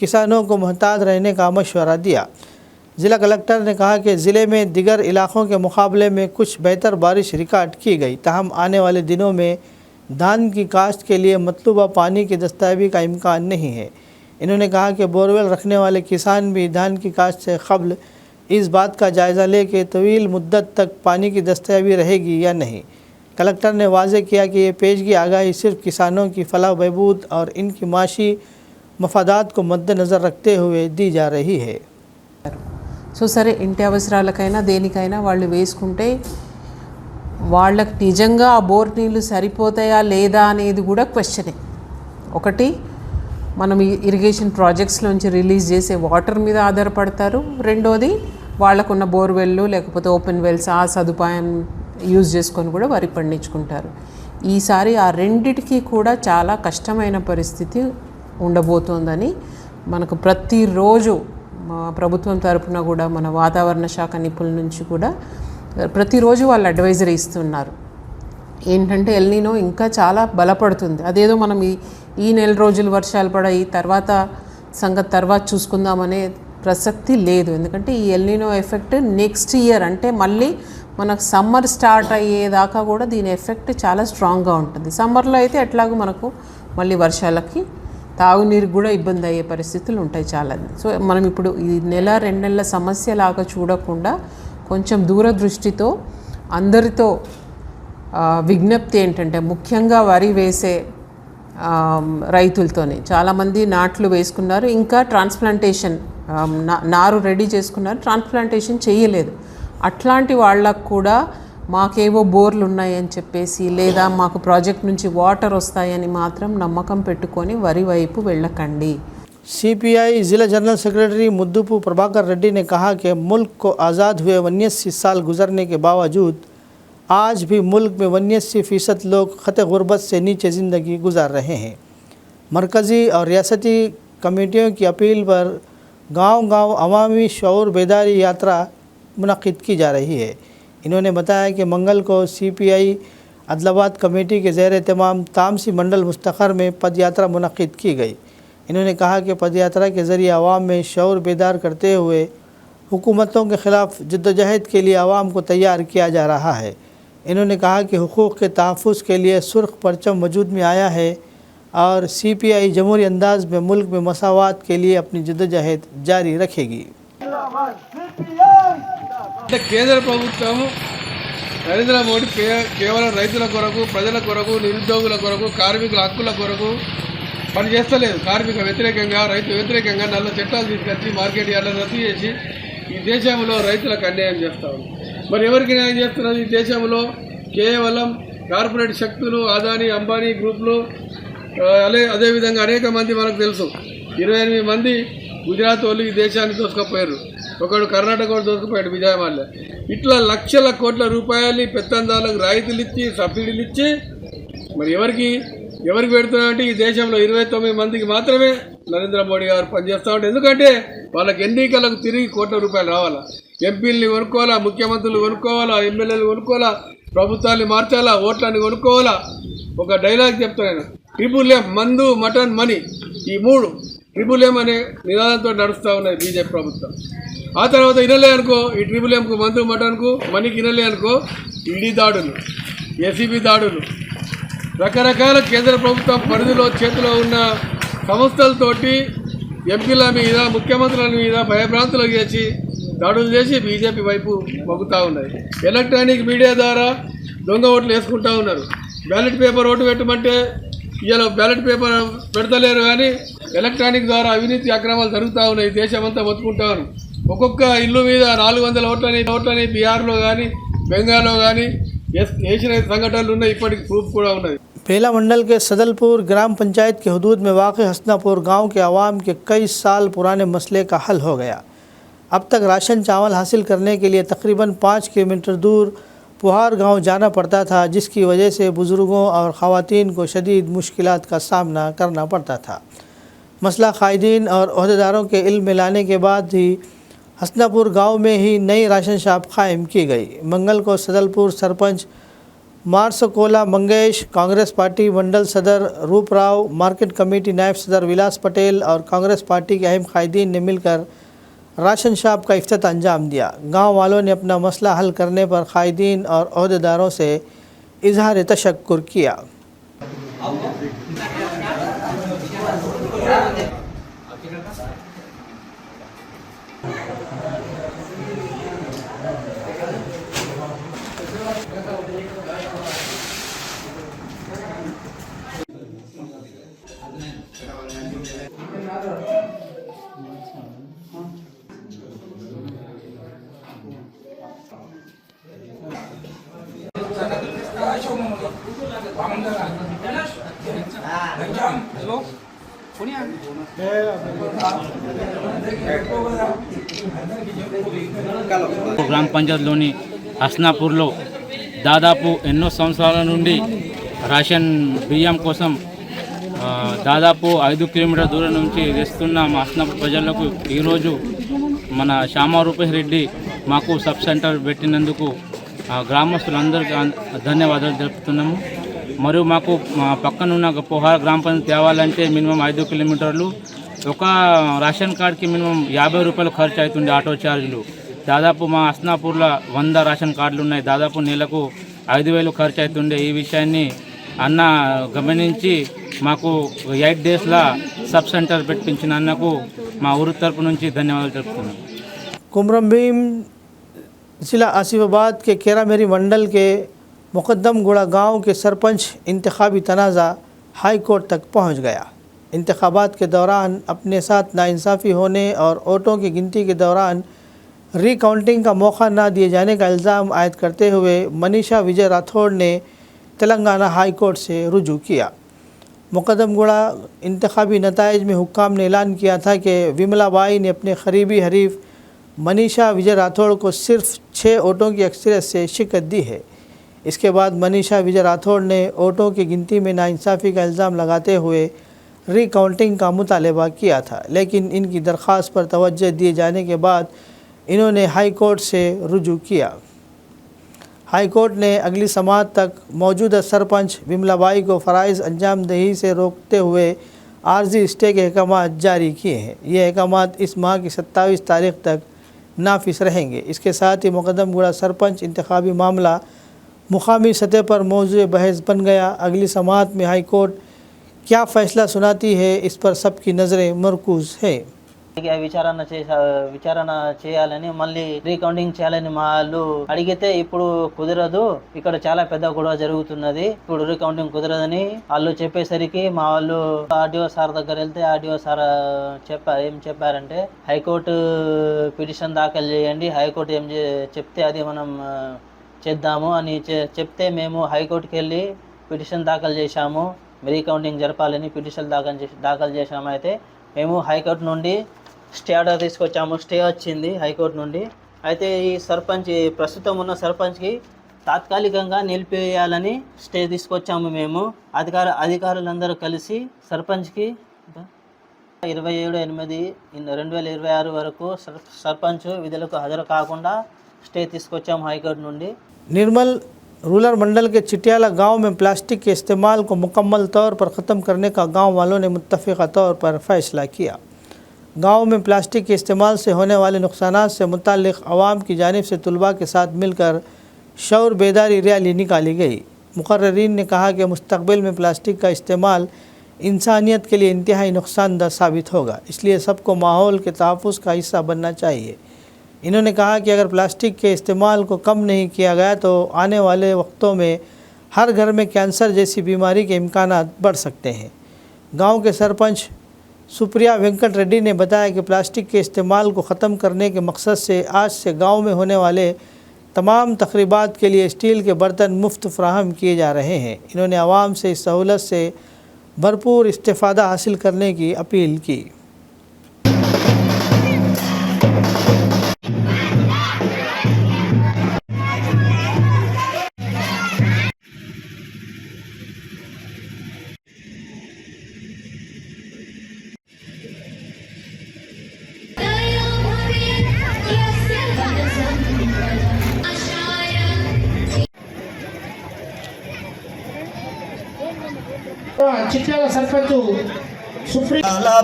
किसानों को मुहतात रहने का मशवरा दिया. ज़िला कलेक्टर ने कहा कि ज़िले में दिगर इलाक़ों के मुकाबले में कुछ बेहतर बारिश रिकॉर्ड की गई, ताहम आने वाले दिनों में धान की काश्त के लिए मतलूबा पानी की दस्तयाबी का इम्कान नहीं है. इन्होंने कहा कि बोरवेल रखने वाले किसान भी धान की काश्त से कबल इस बात का जायज़ा ले कि तवील मुद्दत तक पानी की दस्तयाबी रहेगी या नहीं. कलेक्टर ने वाज़ेह किया कि ये पेशगी आगाही सिर्फ किसानों की फलाह बहबूद और इनकी माशी मफादात को मद्देनज़र रखते हुए दी जा रही है. సో సరే ఇంటి అవసరాలకైనా దేనికైనా వాళ్ళు వేసుకుంటే వాళ్ళకి నిజంగా ఆ బోర్ నీళ్ళు సరిపోతాయా లేదా అనేది కూడా క్వశ్చనే. ఒకటి మనం ఇరిగేషన్ ప్రాజెక్ట్స్లోంచి రిలీజ్ చేసే వాటర్ మీద ఆధారపడతారు. రెండోది వాళ్ళకున్న బోర్వెల్లు లేకపోతే ఓపెన్ వెల్స్ ఆ సదుపాయం యూజ్ చేసుకొని కూడా వరి పండించుకుంటారు. ఈసారి ఆ రెండిటికి కూడా చాలా కష్టమైన పరిస్థితి ఉండబోతోందని మనకు ప్రతిరోజు ప్రభుత్వం తరపున కూడా మన వాతావరణ శాఖ నిపుణుల నుంచి కూడా ప్రతిరోజు వాళ్ళు అడ్వైజరీ ఇస్తున్నారు. ఏంటంటే ఎల్నినో ఇంకా చాలా బలపడుతుంది. అదేదో మనం ఈ నెల రోజులు వర్షాలు పడాయి తర్వాత సంగతి తర్వాత చూసుకుందామనే ప్రసక్తి లేదు. ఎందుకంటే ఈ ఎల్నినో ఎఫెక్ట్ నెక్స్ట్ ఇయర్ అంటే మళ్ళీ మనకు సమ్మర్ స్టార్ట్ అయ్యేదాకా కూడా దీని ఎఫెక్ట్ చాలా స్ట్రాంగ్గా ఉంటుంది. సమ్మర్లో అయితే ఎట్లాగో మనకు మళ్ళీ వర్షాలకి తాగునీరు కూడా ఇబ్బంది అయ్యే పరిస్థితులు ఉంటాయి చాలా. సో మనం ఇప్పుడు ఈ నెల 2 నెలల సమస్యలాగా చూడకుండా కొంచెం దూరదృష్టితో అందరితో విజ్ఞప్తి ఏంటంటే ముఖ్యంగా వరి వేసే రైతులతోనే చాలామంది నాట్లు వేసుకున్నారు, ఇంకా ట్రాన్స్ప్లాంటేషన్ నారు రెడీ చేసుకున్నారు, ట్రాన్స్ప్లాంటేషన్ చేయలేదు. అట్లాంటి వాళ్ళకు కూడా మాకేవో బోర్లు ఉన్నాయని చెప్పేసి లేదా మాకు ప్రాజెక్ట్ నుంచి వాటర్ వస్తాయని మాత్రం నమ్మకం పెట్టుకొని వరి వైపు వెళ్ళకండి. CPI ज़िला जनरल सेक्रेटरी मुद्दुपु प्रभाकर रेड्डी ने कहा कि मुल्क को आज़ाद हुए 79 साल गुजरने के बावजूद आज भी मुल्क में 79% लोग ख़त गुर्बत से नीचे ज़िंदगी गुजार रहे हैं. मरकज़ी और रियासती कमेटियों की अपील पर गांव-गांव अवामी शऊर बेदारी यात्रा मुनक़िद की जा रही है. इन्होंने बताया कि मंगल को CPI अदलाबाद कमेटी के ज़ेर एहतमाम तामसी मंडल मुस्तखर में पद यात्रा मुनक़िद की गई. इन्होंने कहा कि पद यात्रा के ज़रिए आवाम में शऊर बेदार करते हुए हुकूमतों के ख़िलाफ़ जद्दोजहद के लिए आवाम को तैयार किया जा रहा है. इन्होंने कहा कि हुकूक़ के तहफ़्फ़ुज़ के लिए सुर्ख परचम वजूद में आया है और CPI जमहूरी अंदाज में मुल्क में मसावात के लिए अपनी जद्दोजहद जारी रखेगी. కేంద్ర ప్రభుత్వం నరేంద్ర మోడీ కేవలం రైతుల కొరకు, ప్రజల కొరకు, నిరుద్యోగుల కొరకు, కార్మికుల హక్కుల కొరకు పనిచేస్తలేదు. కార్మిక వ్యతిరేకంగా, రైతు వ్యతిరేకంగా నల్ల చట్టాలు తీసుకొచ్చి మార్కెట్ యార్డ్లను రద్దు చేసి ఈ దేశంలో రైతులకు అన్యాయం చేస్తూ ఉంది. మరి ఎవరికి న్యాయం చేస్తున్నది? ఈ దేశంలో కేవలం కార్పొరేట్ శక్తులు, అదానీ, అంబానీ గ్రూపులు, అదేవిధంగా అనేక మంది మనకు తెలుసు. 28 మంది గుజరాత్ వాళ్ళు ఈ దేశాన్ని దోసుకపోయారు. ఒకడు కర్ణాటక కూడా దోసుకుపోయాడు విజయమాల్య. ఇట్లా లక్షల కోట్ల రూపాయలు పెత్తందాలకు రాయితీలు ఇచ్చి, సబ్సిడీలు ఇచ్చి మరి ఎవరికి పెడుతున్నారంటే ఈ దేశంలో 29 మందికి మాత్రమే నరేంద్ర మోడీ గారు పనిచేస్తూ ఉంటారు. ఎందుకంటే వాళ్ళకి ఎన్నికలకు తిరిగి కోట్ల రూపాయలు రావాలా, ఎంపీలని కొనుక్కోవాలా, ముఖ్యమంత్రులు కొనుక్కోవాలా, ఎమ్మెల్యేలు కొనుక్కోవాలా, ప్రభుత్వాన్ని మార్చాలా, ఓట్లని కొనుక్కోవాలా. ఒక డైలాగ్ చెప్తాను, ట్రిపుల్ ఎం, మందు, మటన్, మనీ, ఈ 3 ట్రిపుల్ ఎం అనే నినాదంతో నడుస్తూ ఉన్నది బీజేపీ ప్రభుత్వం. ఆ తర్వాత వినలే అనుకో, ఈ ట్రిపుల్ ఎంకు, మందు, మటన్కు, మనీకి వినలే అనుకో, ఈడీ దాడులు, ఏసీబీ దాడులు, రకరకాల కేంద్ర ప్రభుత్వం పరిధిలో చేతిలో ఉన్న సంస్థలతోటి ఎంపీల మీద, ముఖ్యమంత్రుల మీద భయభ్రాంతులు చేసి దాడులు చేసి బీజేపీ వైపు మొగ్గుతూ ఉన్నాయి. ఎలక్ట్రానిక్ మీడియా ద్వారా దొంగ ఓట్లు వేసుకుంటూ ఉన్నారు. బ్యాలెట్ పేపర్ ఓటు పెట్టమంటే ఇవాళ బ్యాలెట్ పేపర్ పెడతలేరు, కానీ ఎలక్ట్రానిక్ ద్వారా అవినీతి అక్రమాలు జరుగుతూ ఉన్నాయి. దేశమంతా మొత్తుకుంటారు. ఒక్కొక్క ఇల్లు మీద 400 ఓట్లని బీహార్లో కానీ, బెంగాల్లో కానీ వేసిన సంఘటనలు ఉన్నాయి. ఇప్పటికి ప్రూఫ్ కూడా ఉన్నది. पेला मंडल के सदलपुर ग्राम पंचायत के हदूद में वाक़ हसनापुर गांव के अवाम के कई साल पुराने मसले का हल हो गया. अब तक राशन चावल हासिल करने के लिए तकरीबन 5 किलोमीटर दूर पुहार गांव जाना पड़ता था, जिसकी वजह से बुज़ुर्गों और ख़वातीन को शदीद मुश्किलात का सामना करना पड़ता था। मसला कायदीन और अहदेदारों के इल्म में लाने के बाद ही हसनापुर गांव में ही नई राशन शॉप कायम की गई। मंगल को सदलपुर सरपंच मारसकोला मंगेश, कांग्रेस पार्टी मंडल सदर रूपराव, मार्केट कमेटी नायब सदर विलास पटेल और कांग्रेस पार्टी के अहम कायदीन ने मिलकर राशन शॉप का इफ्तिताह अंजाम दिया। गांव वालों ने अपना मसला हल करने पर कायदीन और अहदेदारों से इजहार तशक्कुर किया। గ్రామ పంచాయతీలోని హస్నాపూర్లో దాదాపు ఎన్నో సంవత్సరాల నుండి రేషన్ బియ్యం కోసం దాదాపు 5 కిలోమీటర్ల దూరం నుంచి తెస్తున్న మా హస్నాపూర్ ప్రజలకు ఈరోజు మన శ్యామారూపేష్ రెడ్డి మాకు సబ్ సెంటర్ పెట్టినందుకు గ్రామస్తులందరికీ ధన్యవాదాలు తెలుపుతున్నాము. మరియు మాకు పక్కనున్న పోహార్ గ్రామ పంచాయతీ తేవాలంటే మినిమం 5 కిలోమీటర్లు, ఒక రేషన్ కార్డ్కి మినిమం 50 రూపాయలు ఖర్చు అవుతుంది ఆటో ఛార్జీలు. దాదాపు మా హస్నాపూర్లో 100 రేషన్ కార్డులు ఉన్నాయి, దాదాపు నెలకు 5,000 ఖర్చు అవుతుండే. ఈ విషయాన్ని అన్న గమనించి మాకు 8 డేస్లో సబ్ సెంటర్ పెట్టించిన అన్నకు మా ఊరు తరపు నుంచి ధన్యవాదాలు తెలుపుతున్నాం. कुमरमभीम ज़िला आसिफाबाद के केरामेरी मंडल के मुकद्दमगुड़ा गांव के सरपंच इंतखाबी तनाज़ा हाई कोर्ट तक पहुंच गया। इंतखाबात के दौरान अपने साथ नाइंसाफ़ी होने और वोटों की गिनती के दौरान रिकाउंटिंग का मौका ना दिए जाने का इल्ज़ाम आयद करते हुए मनीषा विजय राठौड़ ने तेलंगाना हाई कोर्ट से रुजू किया। मुकद्दमगुड़ा इंतखाबी नताइज में हुक्काम ने ऐलान किया था कि विमला बाई ने अपने करीबी हरीफ मनीषा विजय राठौड़ को सिर्फ 6 वोटों की अक्सरियत से शिकस्त दी है। इसके बाद मनीषा विजय राठौड़ ने वोटों की गिनती में नाइंसाफ़ी का इल्ज़ाम लगाते हुए रिकाउंटिंग का मुतालबा किया था, लेकिन इनकी दरख्वास्त पर तवज्जो दिए जाने के बाद इन्होंने हाई कोर्ट से रुजू किया। हाई कोर्ट ने अगली समाअत तक मौजूदा सरपंच विमला बाई को फ़राइज़ अंजाम दही से रोकते हुए आर्जी स्टे के अहकामात जारी किए हैं। ये अहकामात इस माह की 27 तारीख तक नाफिस रहेंगे। इसके साथ ही मुकद्दमगुड़ा सरपंच इंतखाबी मामला मुकामी सतह पर मौजूद बहस बन गया। अगली समाअत में हाई कोर्ट क्या फ़ैसला सुनाती है, इस पर सबकी नज़रें मरकूज़ है। విచారణ చేయాలని మళ్ళీ రీకౌంటింగ్ చేయాలని మా వాళ్ళు అడిగితే ఇప్పుడు కుదరదు, ఇక్కడ చాలా పెద్ద గొడవ జరుగుతున్నది, ఇప్పుడు రీకౌంటింగ్ కుదరదని వాళ్ళు చెప్పేసరికి మా వాళ్ళు ఆర్డీఓ సార్ దగ్గర వెళ్తే ఆర్డీఓ సార్ ఏం చెప్పారంటే హైకోర్టు పిటిషన్ దాఖలు చేయండి, హైకోర్టు ఏం చెప్తే అది మనం చేద్దాము అని చెప్తే మేము హైకోర్టుకి వెళ్ళి పిటిషన్ దాఖలు చేశాము. రీకౌంటింగ్ జరపాలని పిటిషన్ దాఖలు చేశాము. అయితే మేము హైకోర్టు నుండి స్టే ఆర్డర్ తీసుకొచ్చాము. స్టే వచ్చింది హైకోర్టు నుండి. అయితే ఈ సర్పంచ్ ప్రస్తుతం ఉన్న సర్పంచ్కి తాత్కాలికంగా నిలిపేయాలని స్టే తీసుకొచ్చాము. మేము అధికారులందరూ కలిసి సర్పంచ్కి 27/8/2026 వరకు సర్పంచ్ విధులకు హాజరు కాకుండా स्टे తీసుకొచ్చాము హైకోర్టు నుండి. निर्मल रूरल मंडल के चिटियाला गांव में प्लास्टिक के इस्तेमाल को मुकम्मल तौर पर ख़त्म करने का गांव वालों ने मुत्तफ़िक़ा तौर पर फ़ैसला किया। गांव में प्लास्टिक के इस्तेमाल से होने वाले नुकसानात से मुताल्लिक़ अवाम की जानिब से तलबा के साथ मिलकर शऊर बेदारी रैली निकाली गई। मुक़र्रिरीन ने कहा कि मुस्तक़बिल में प्लास्टिक का इस्तेमाल इंसानियत के लिए इंतहाई नुकसानदा साबित होगा, इसलिए सबको माहौल के तहफ़्फ़ुज़ का हिस्सा बनना चाहिए। इन्होंने कहा कि अगर प्लास्टिक के इस्तेमाल को कम नहीं किया गया तो आने वाले वक्तों में हर घर में कैंसर जैसी बीमारी के इम्कानात बढ़ सकते हैं। गांव के सरपंच सुप्रिया वेंकट रेड्डी ने बताया कि प्लास्टिक के इस्तेमाल को ख़त्म करने के मकसद से आज से गांव में होने वाले तमाम तक़रीबात के लिए स्टील के बर्तन मुफ्त फ़राहम किए जा रहे हैं। इन्होंने आवाम से इस सहूलत से भरपूर इस्तिफ़ादा हासिल करने की अपील की। చిట్యాల సర్పంచ్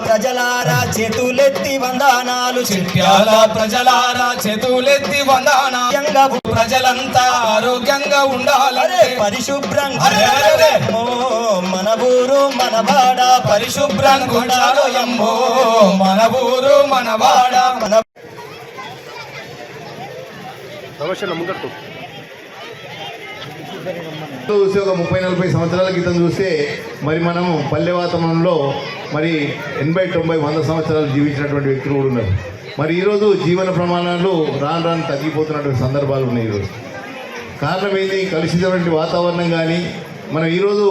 ప్రజలారా చేతులెత్తి వందనాలు, చిట్యాల ప్రజలారా చేతులెత్తి వందనాలు, ప్రజలంతా ఆరోగ్యంగా ఉండాలి, పరిశుభ్రంగా మన ఊరు మన వాడ పరిశుభ్రంగా ఉండాలమ్మో, మన ఊరు మన వాడ మన చూస్తే ఒక 30-40 సంవత్సరాల క్రితం చూస్తే మరి మనము పల్లె వాతావరణంలో మరి 80-90-100 సంవత్సరాలు జీవించినటువంటి వ్యక్తులు కూడా ఉన్నారు. మరి ఈరోజు జీవన ప్రమాణాలు రాను తగ్గిపోతున్నటువంటి సందర్భాలు ఉన్నాయి. ఈరోజు కారణం ఏంది? కలుషితమైన వాతావరణం కానీ మనం ఈరోజు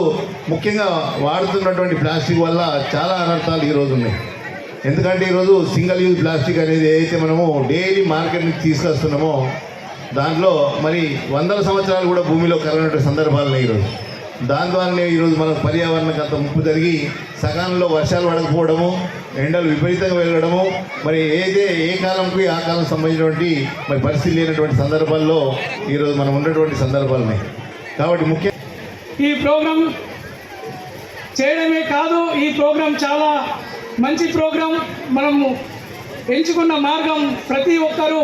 ముఖ్యంగా వాడుతున్నటువంటి ప్లాస్టిక్ వల్ల చాలా అనర్థాలు ఈరోజు ఉన్నాయి. ఎందుకంటే ఈరోజు సింగిల్ యూజ్ ప్లాస్టిక్ అనేది ఏదైతే మనము డైలీ మార్కెట్ నుంచి తీసుకొస్తున్నామో దాంట్లో మరి 100 సంవత్సరాలు కూడా భూమిలో కలగనటువంటి సందర్భాలు ఉన్నాయి ఈరోజు. దాని ద్వారానే ఈరోజు మనకు పర్యావరణకు అంత ముప్పు జరిగి సకాలంలో వర్షాలు పడకపోవడము, ఎండలు విపరీతంగా వెళ్ళడము, మరి ఏ కాలంకి ఆ కాలం సంబంధించినటువంటి మరి పరిస్థితి లేనటువంటి సందర్భాల్లో ఈరోజు మనం ఉన్నటువంటి సందర్భాలు ఉన్నాయి. కాబట్టి ముఖ్య ఈ ప్రోగ్రాం చేయడమే కాదు, ఈ ప్రోగ్రాం చాలా మంచి ప్రోగ్రాం. మనము ఎంచుకున్న మార్గం ప్రతి ఒక్కరూ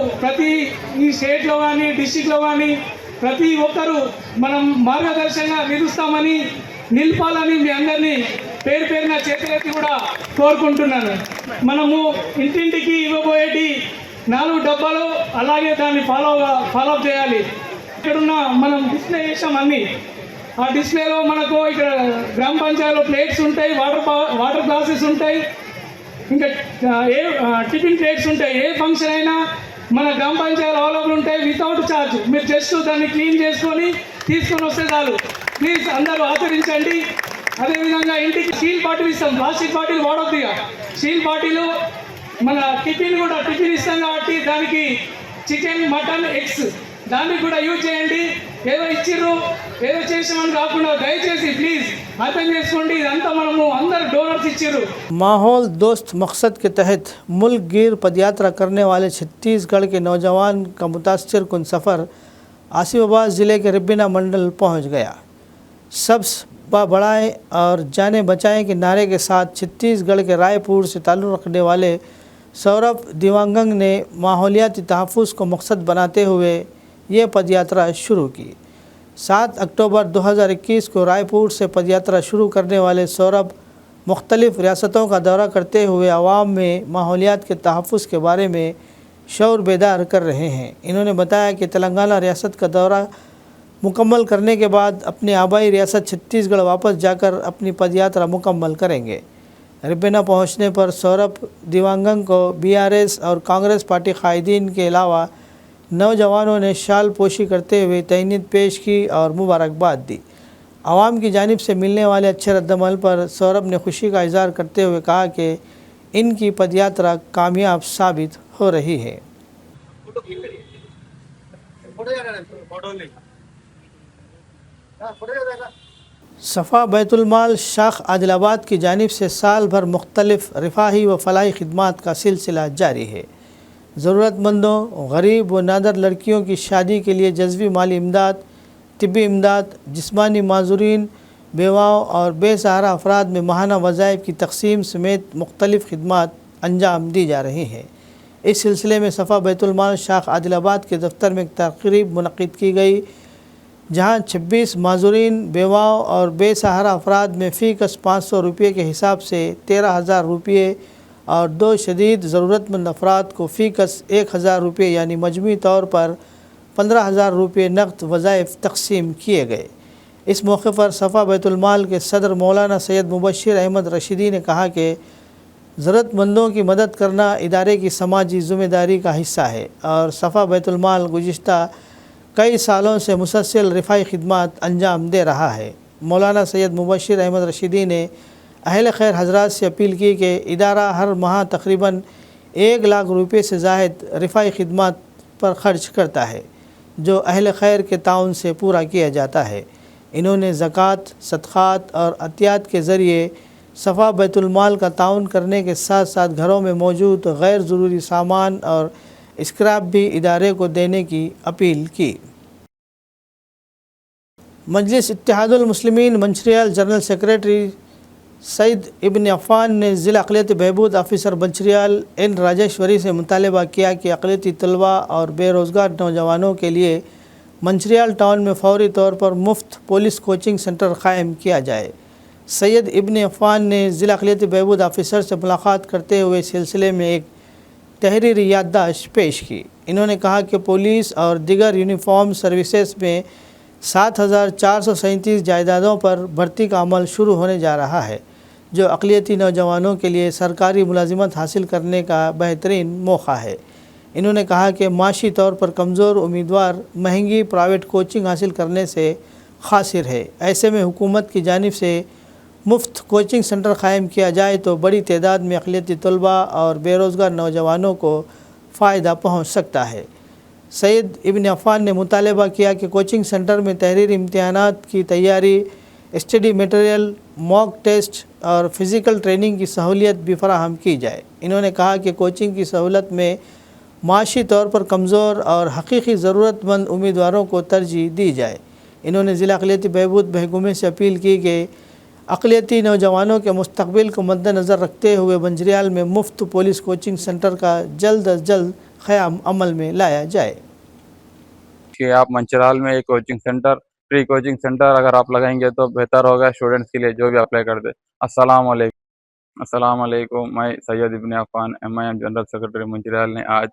ఈ స్టేట్లో కానీ డిస్టిక్లో కానీ ప్రతి ఒక్కరూ మనం మార్గదర్శకంగా నిలపాలని మీ అందరినీ పేరున చేతులెత్తి కూడా కోరుకుంటున్నాను. మనము ఇంటింటికి ఇవ్వబోయేటి 4 డబ్బాలు అలాగే దాన్ని ఫాలోఅప్ చేయాలి. ఇక్కడున్న మనం డిస్ప్లే చేసాం అన్నీ. ఆ డిస్ప్లేలో మనకు ఇక్కడ గ్రామ పంచాయతీలో ప్లేట్స్ ఉంటాయి, వాటర్ గ్లాసెస్ ఉంటాయి, ఇంకా టిఫిన్ ప్లేట్స్ ఉంటాయి. ఏ ఫంక్షన్ అయినా మన గ్రామ పంచాయతీలు అవైలబుల్ ఉంటాయి వితౌట్ ఛార్జ్. మీరు జస్ట్ దాన్ని క్లీన్ చేసుకొని తీసుకొని వస్తే చాలు. ప్లీజ్ అందరూ ఆచరించండి. అదేవిధంగా ఇంటికి స్టీల్ బాటిల్ ఇస్తాం, ప్లాస్టిక్ బాటిల్ వాడొద్దు. ఇక స్టీల్ బాటిల్ మన టిఫిన్ ఇస్తాం కాబట్టి దానికి చికెన్, మటన్, ఎగ్స్ దానికి కూడా యూజ్ చేయండి. ఏదో ఇచ్చిర్రు ఏదో చేసామని కాకుండా దయచేసి ప్లీజ్ అర్థం చేసుకోండి. ఇదంతా మనము అందరు డోనర్స్ ఇచ్చిర్రు. माहौल दोस्त मकसद के तहत मुल्क गिर पदयात्रा करने वाले छत्तीसगढ़ के नौजवान का मुतासर कुन सफ़र आसिफाबाद ज़िले के रिब्बिना मंडल पहुंच गया। सबस बढ़ाएं और जाने बचाएं के नारे के साथ छत्तीसगढ़ के रायपुर से ताल्लुक़ रखने वाले सौरभ दिवांगंग ने माहौलियाती तहफ़्फ़ुज़ को मकसद बनाते हुए ये पदयात्रा शुरू की। 7 अक्टूबर 2021 को रायपुर से पदयात्रा शुरू करने वाले सौरभ मुख्तलिफ़ रियासतों का दौरा करते हुए आवाम में माहौलियात के तहफ़्फ़ुज़ के बारे में शऊर बेदार कर रहे हैं। इन्होंने बताया कि तेलंगाना रियासत का दौरा मुकम्मल करने के बाद अपनी आबाई रियासत छत्तीसगढ़ वापस जाकर अपनी पदयात्रा मुकम्मल करेंगे। रिब्बिना पहुँचने पर सौरभ दिवांगंग को BRS और कांग्रेस पार्टी कायदीन के अलावा नौजवानों ने शाल पोशी करते हुए तहनीत पेश की और मुबारकबाद दी। आवाम की जानिब से मिलने वाले अच्छे रद्दमल पर सौरभ ने खुशी का इज़हार करते हुए कहा कि इनकी पदयात्रा कामयाब साबित हो रही है। सफ़ा बैतुलमाल शाख आदिलाबाद की जानिब से साल भर मुख्तलिफ़ रिफाही व फलाही खिदमात का सिलसिला जारी है। ज़रूरतमंदों, गरीब व नादर लड़कियों की शादी के लिए जज़वी माली इमदाद, तिब्बी इमदाद, जिस्मानी माजूरीन, बेवाओं और बेसहारा अफराद में माहाना वज़ाइफ की तक़सीम समेत मुख्तलिफ़ खिदमात अंजाम दी जा रही हैं। इस सिलसिले में सफ़ा बैतुलमाल शाख आदिलाबाद के दफ्तर में एक तक़रीब मुनक़्क़िद की गई, जहाँ 26 माजूरीन, बेवाओं और बेसहारा अफराद में फ़ी कस 500 रुपये के हिसाब से 13,000 रुपये और 2 शदीद ज़रूरतमंद अफराद को फ़ी कस 1,000 रुपये यानी मजमूई तौर पर 15,000 रुपये नक़द वज़ाइफ तक़सीम किए गए। इस मौके पर सफ़ा बैतुलमाल के सदर मौलाना सैयद मुबश्शिर अहमद रशीदी ने कहा कि ज़रूरतमंदों की मदद करना इदारे की समाजी ज़िम्मेदारी का हिस्सा है और सफ़ा बैतुलमाल गुज़िश्ता कई सालों से मुसलसल रिफ़ाई खिदमात अंजाम दे रहा है। मौलाना सैयद मुबश्शिर अहमद रशीदी ने अहल खैर हजरात से अपील की कि इदारा हर माह तकरीबन 1 लाख रुपये से ज़ायद रिफ़ाई खिदमात पर ख़र्च करता है, जो अहल खैर के ताउन से पूरा किया जाता है। इन्होंने ज़कात, सदक़ात और अतियात के ज़रिए सफ़ा बैतुलमाल का ताउन करने के साथ साथ घरों में मौजूद गैर ज़रूरी सामान और स्क्रैप भी इदारे को देने की अपील की। मजलिस इत्तेहादुल मुस्लिमीन मंचरियाल जनरल सेक्रेटरी सईद इब्न अफ़ान ने ज़िला अक़लियती बहबूद ऑफिसर मंचिरियाल एन राजेश्वरी से मुतालबा किया कि अक़लियती तलबा और बेरोज़गार नौजवानों के लिए मंचिरियाल टाउन में फौरी तौर पर मुफ्त पुलिस कोचिंग सेंटर क़ायम किया जाए। सैयद इब्न अफ़ान ने ज़िला अक़लियती बहबूद ऑफिसर से मुलाकात करते हुए सिलसिले में एक तहरीरी याददाश्त पेश की। इन्होंने कहा कि पुलिस और दीगर यूनिफॉर्म सर्विसेज में 7,437 जायदादों पर भर्ती का अमल शुरू होने जा रहा है, जो अक़लियती नौजवानों के लिए सरकारी मुलाजिमत हासिल करने का बेहतरीन मौका है। इन्होंने कहा कि माशी तौर पर कमज़ोर उम्मीदवार महंगी प्राइवेट कोचिंग हासिल करने से खासिर है। ऐसे में हुकूमत की जानिब से मुफ्त कोचिंग सेंटर क़ायम किया जाए तो बड़ी तादाद में अक़लियती तलबा और बेरोज़गार नौजवानों को फ़ायदा पहुँच सकता है। सईद इब्न अफ़ान ने मुतालबा किया कि कोचिंग सेंटर में तहरीरी इम्तिहानात की तैयारी, स्टडी मटेरियल, मॉक टेस्ट और फ़िज़िकल ट्रेनिंग की सहूलियत भी फराहम की जाए। इन्होंने कहा कि कोचिंग की सहूलत में माशी तौर पर कमज़ोर और हकीकी ज़रूरतमंद उम्मीदवारों को तरजीह दी जाए। इन्होंने ज़िला अक़लियती बहबूद महकमे से अपील की कि अक़लियती नौजवानों के मुस्तक़बिल को मद्देनज़र रखते हुए मंचिरियाल में मुफ्त पुलिस कोचिंग सेंटर का जल्द अज जल्द क़याम अमल में लाया जाए। कि आप मंचिरियाल में एक coaching centre, free coaching centre अगर आप लगाएंगे तो बेहतर होगा स्टूडेंट्स के लिए, जो भी अप्लाई कर दे। अस्सलाम वालेकुम। मैं सैयद इब्न Affan MIM general secretary Mancherial ने आज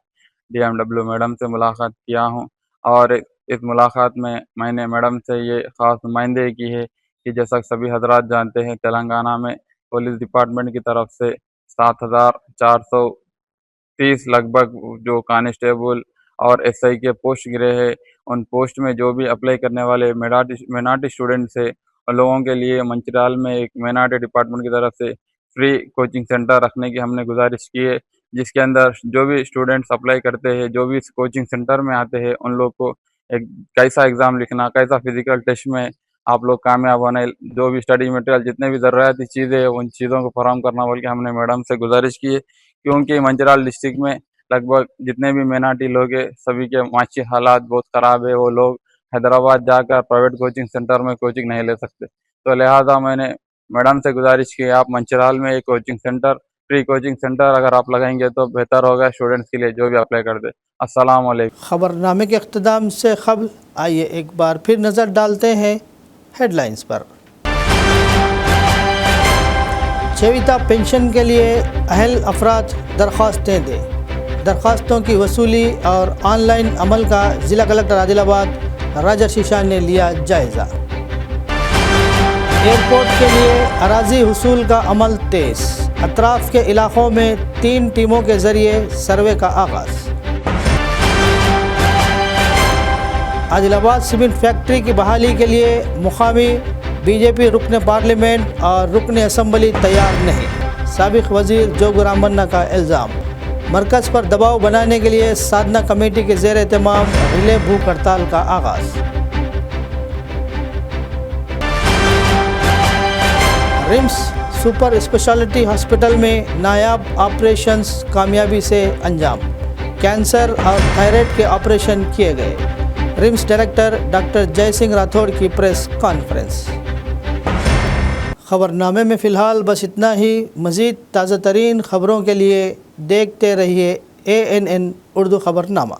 DMW मैडम से मुलाकात किया हूं और इस मुलाकात में मैंने मैडम से ये ख़ास नुमाइंदगी की है कि जैसा सभी हजरात जानते हैं, तेलंगाना में पुलिस डिपार्टमेंट की तरफ से 7,430 लगभग जो कांस्टेबल और SI के पोस्ट गिरे हैं, उन पोस्ट में जो भी अप्लाई करने वाले मिनार्टी स्टूडेंट्स हैं, उन लोगों के लिए मंचिरियाल में एक मिनार्टी डिपार्टमेंट की तरफ से फ्री कोचिंग सेंटर रखने की हमने गुजारिश की है, जिसके अंदर जो भी स्टूडेंट्स अप्लाई करते हैं, जो भी इस कोचिंग सेंटर में आते हैं, उन लोग को एक कैसा एग्ज़ाम लिखना, कैसा फिज़िकल टेस्ट में आप लोग कामयाब होने, जो भी स्टडी मटेरियल, जितने भी ज़रूरती चीज़ें हैं, उन चीज़ों को फराहम करना बोल के हमने मैडम से गुजारिश की है। क्योंकि मंचिरियाल डिस्ट्रिक्ट में लगभग जितने भी मिनार्टी लोग हैं, सभी के माशी हालात बहुत ख़राब है। वो लोग हैदराबाद जाकर प्राइवेट कोचिंग सेंटर में कोचिंग नहीं ले सकते, तो लिहाजा मैंने मैडम से गुजारिश की आप मंचिरियाल में एक coaching centre, free coaching centre अगर आप लगाएंगे तो बेहतर होगा स्टूडेंट्स के लिए, जो भी अप्लाई कर दे। अस्सलाम वालेकुम। ख़बरनामे के इख्तिताम से क़ब्ल आइए एक बार फिर नज़र डालते हैं हेडलाइंस पर। चेविता पेंशन के लिए अहल अफराद दरख्वास्तें दें। दरख्वास्तों की वसूली और ऑनलाइन अमल का ज़िला कलेक्टर आदिलाबाद राजा शीशान ने लिया जायज़ा। एयरपोर्ट के लिए अराज़ी हुसूल का अमल तेज़। अतराफ़ के इलाक़ों में 3 टीमों के ज़रिए सर्वे का आगाज़। आदिलाबाद सीमेंट फैक्ट्री की बहाली के लिए मुकामी BJP रुकन पार्लियामेंट और रुकन असम्बली तैयार नहीं। साबिक़ वज़ीर जोगू रामन्ना का इल्ज़ाम। मरकज़ पर दबाव बनाने के लिए साधना कमेटी के ज़ेर एहतमाम रिले भूख हड़ताल का आगाज़। रिम्स सुपर स्पेशलिटी हॉस्पिटल में नायाब ऑपरेशंस कामयाबी से अंजाम। कैंसर और थायराइड के ऑपरेशन किए गए। रिम्स डायरेक्टर डॉक्टर जय सिंह राठौड़ की प्रेस कॉन्फ्रेंस। ख़बरनामे में फ़िलहाल बस इतना ही। मज़ीद ताज़ा तरीन ख़बरों के लिए देखते रहिए ANN उर्दू ख़बरनामा।